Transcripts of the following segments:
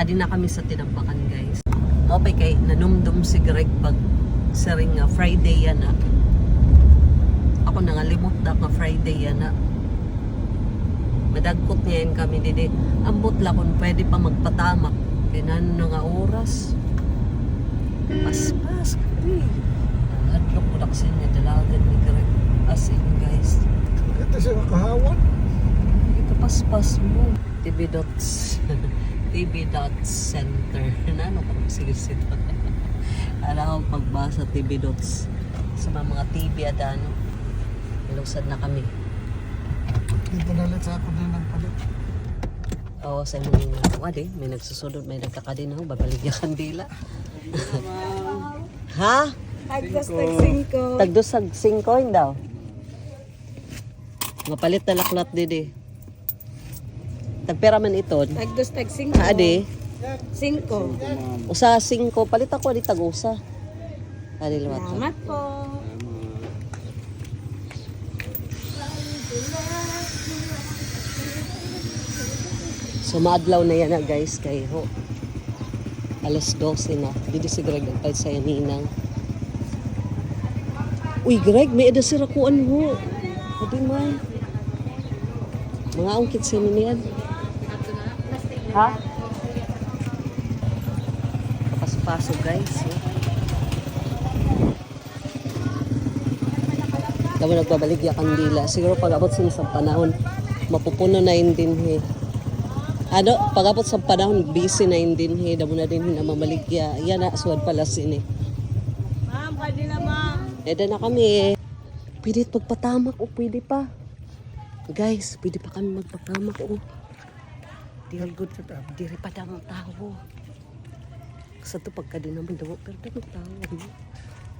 Nakadi na kami sa Tinampakan, guys. Okay, kay nanumdum si Greg pag saring nga Friday yan na. Ako nangalimot na nga Friday yan na. Madagkot niya kami didi. Ambot la kung pwede pa magpatamak. Kaya na nga oras. Paspas. Hadlok ko na kasi niya dalagan ni Greg. As in, guys. Ito siya nakahawan. Ito paspas mo. TV Dots. TV Dots Center. Ano ko magsigisit? Alam ko pagbasa TV Dots. Sa mga TV at ano. Ilusad na kami. Hindi panalit sa ako din ng palit. Oo, sa mga wadi, may nagsusunod, may nagkakadin ako, babalik niya kandila. Ha? Tagdos tag 5. Tagdos tag 5 daw. Mapalit na laklat didi. Tagpera man ito. Tagdos tag 5. Adi, 5. usa 5, palit ako di tag-usa. Adi liwat. Salamat po. So maadlaw na yan na guys kay ho. Alas 12 na. Dito si Greg nagpalit sa ninang. Uy Greg, may eda sirakuan ho. Sabi man. Mga ungkit sa niyan. Ha? Papaso-paso guys. Damo nagbabalik ya kandila. Siguro pag abot sa panahon, mapupuno na yun din he. Ano, pag-abot sa panahon, busy na yun din. Damo na din na mamaligya. Yan na, suwad pala sini. Ma'am, pwede na ma'am. Eda na kami. Pwede pagpatamak o pwede pa. Guys, pwede pa kami magpatamak o. Diri good sa tao. Diri pa damang tao. Sa to pagka din naman daw. Pero damang tao.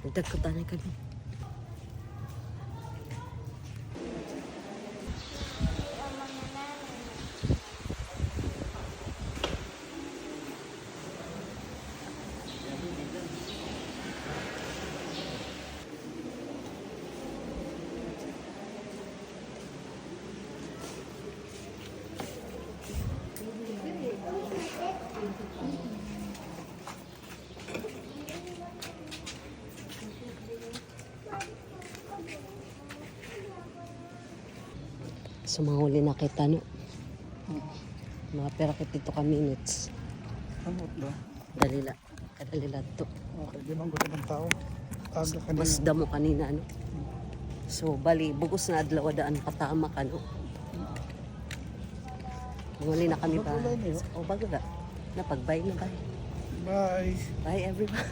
Nagdagkutanay kami. Sumahuli na kita, no? Mga pera kit dito ka minutes. Amot ba? Dalila. Kadalila to. Okay, di man gusto ng tao. Taga kanina. Mas damo kanina, no? So, bali, bugos na adlaw daan patama ka, no? Muli na kami ba? O, bago ga? Napag-bye na, bye. Bye. Bye, everyone.